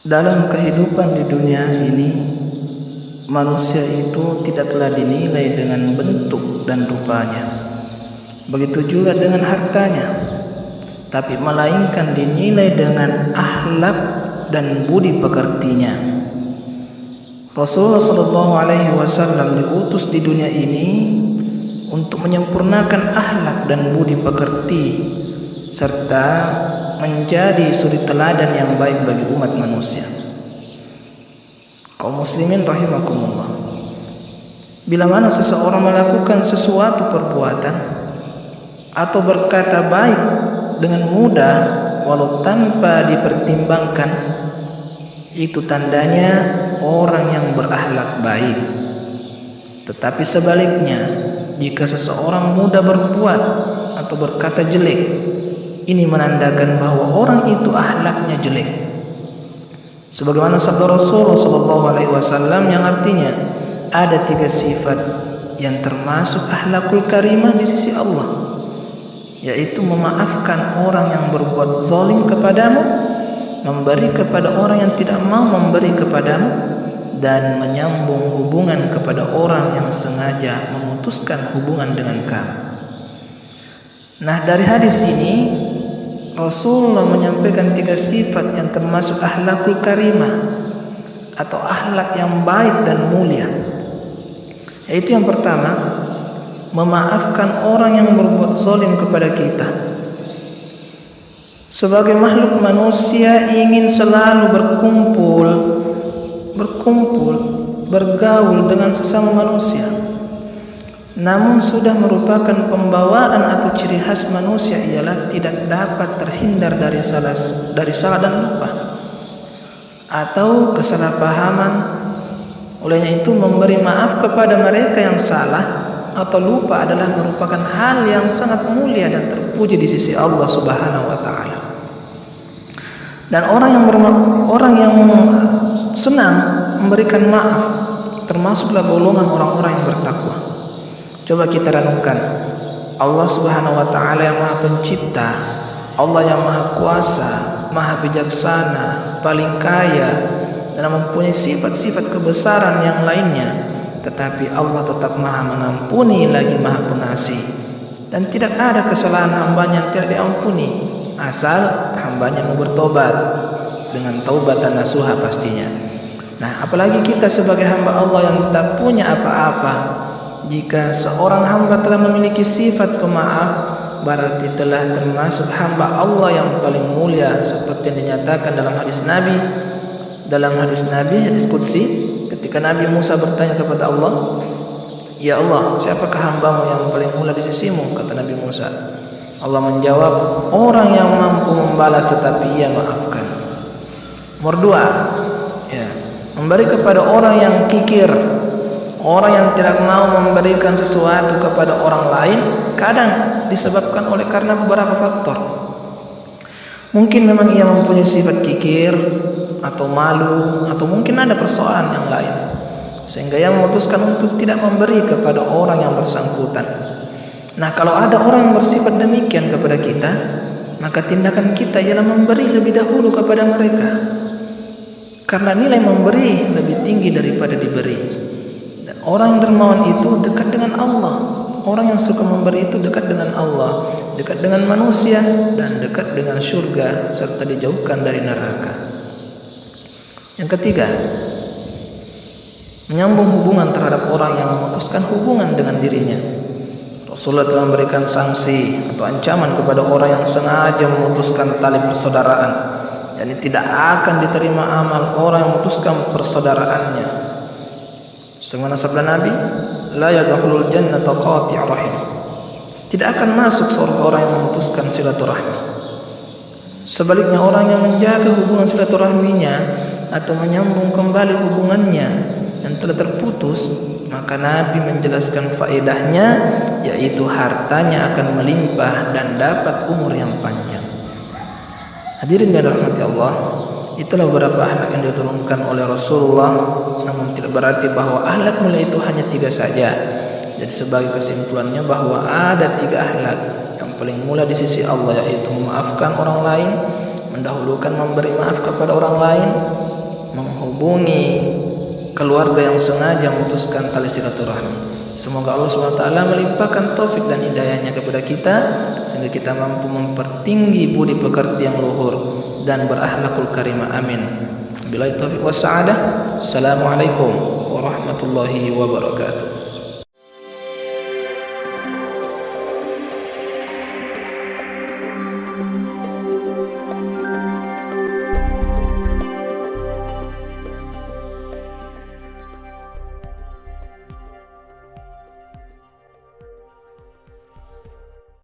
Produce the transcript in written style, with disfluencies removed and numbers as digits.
Dalam kehidupan di dunia ini, manusia itu tidaklah dinilai dengan bentuk dan rupanya. Begitu juga dengan hartanya, tapi melainkan dinilai dengan akhlak dan budi pekertinya. Rasulullah SAW diutus di dunia ini untuk menyempurnakan akhlak dan budi pekerti, serta menjadi suri teladan yang baik bagi umat manusia. Kaum muslimin rahimakumullah, bila mana seseorang melakukan sesuatu perbuatan atau berkata baik dengan mudah walau tanpa dipertimbangkan, itu tandanya orang yang berakhlak baik. Tetapi sebaliknya, jika seseorang mudah berbuat atau berkata jelek, ini menandakan bahwa orang itu akhlaknya jelek. Sebagaimana sabda Rasulullah SAW yang artinya ada 3 sifat yang termasuk akhlakul karimah di sisi Allah, yaitu memaafkan orang yang berbuat zalim kepadamu, memberi kepada orang yang tidak mau memberi kepadamu, dan menyambung hubungan kepada orang yang sengaja memutuskan hubungan dengan kamu. Nah, dari hadis ini Rasulullah menyampaikan 3 sifat yang termasuk akhlakul karimah atau akhlak yang baik dan mulia. Yaitu yang pertama, memaafkan orang yang berbuat zalim kepada kita. Sebagai makhluk manusia ingin selalu bergaul dengan sesama manusia. Namun sudah merupakan pembawaan atau ciri khas manusia ialah tidak dapat terhindar dari salah dan lupa atau kesalahpahaman. Olehnya itu memberi maaf kepada mereka yang salah atau lupa adalah merupakan hal yang sangat mulia dan terpuji di sisi Allah Subhanahu wa taala. Dan orang yang senang memberikan maaf termasuklah golongan orang-orang yang bertakwa. Coba kita renungkan, Allah Subhanahu wa taala yang Maha Pencipta, Allah yang Maha Kuasa, Maha Bijaksana, paling kaya, dan mempunyai sifat-sifat kebesaran yang lainnya, tetapi Allah tetap Maha Mengampuni lagi Maha Pengasih, dan tidak ada kesalahan hambanya yang tidak diampuni asal hambanya mau bertobat dengan taubat dan nasuha pastinya. Nah, apalagi kita sebagai hamba Allah yang tak punya apa-apa, jika seorang hamba telah memiliki sifat pemaaf, berarti telah termasuk hamba Allah yang paling mulia, seperti yang dinyatakan dalam hadis Nabi, hadis qudsi, ketika Nabi Musa bertanya kepada Allah, "Ya Allah, siapakah hambamu yang paling mulia di sisimu?" Kata Nabi Musa. Allah menjawab, orang yang mampu membalas tetapi ia maafkan. Nomor 2, memberi kepada orang yang kikir. Orang yang tidak mau memberikan sesuatu kepada orang lain kadang disebabkan karena beberapa faktor. Mungkin memang ia mempunyai sifat kikir atau malu, atau mungkin ada persoalan yang lain sehingga ia memutuskan untuk tidak memberi kepada orang yang bersangkutan. Nah, kalau ada orang yang bersifat demikian kepada kita, maka tindakan kita ialah memberi lebih dahulu kepada mereka, karena nilai memberi lebih tinggi daripada diberi. Orang yang dermawan itu dekat dengan Allah. Orang yang suka memberi itu dekat dengan Allah, dekat dengan manusia, dan dekat dengan surga, serta dijauhkan dari neraka. Yang ketiga, menyambung hubungan terhadap orang yang memutuskan hubungan dengan dirinya. Rasulullah telah memberikan sanksi atau ancaman kepada orang yang sengaja memutuskan tali persaudaraan, yakni tidak akan diterima amal orang yang memutuskan persaudaraannya. Sebagaimana sabda Nabi, la yadkhulul jannata qati'ur rahim. Tidak akan masuk surga orang yang memutuskan silaturahmi. Sebaliknya, orang yang menjaga hubungan silaturahminya atau menyambung kembali hubungannya yang telah terputus, maka Nabi menjelaskan faedahnya, yaitu hartanya akan melimpah dan dapat umur yang panjang. Hadirin yang dirahmati Allah, itulah beberapa akhlak yang diturunkan oleh Rasulullah. Namun tidak berarti bahwa akhlak mulia itu hanya 3 saja. Jadi sebagai kesimpulannya bahwa ada 3 akhlak yang paling mulia di sisi Allah, yaitu memaafkan orang lain, mendahulukan memberi maaf kepada orang lain, menghubungi keluarga yang sengaja memutuskan tali silaturahmi. Semoga Allah SWT melimpahkan taufik dan hidayahnya kepada kita, sehingga kita mampu mempertinggi budi pekerti yang luhur dan berakhlakul karimah. Amin. Billahi taufiq was sa'adah. Assalamualaikum warahmatullahi wabarakatuh.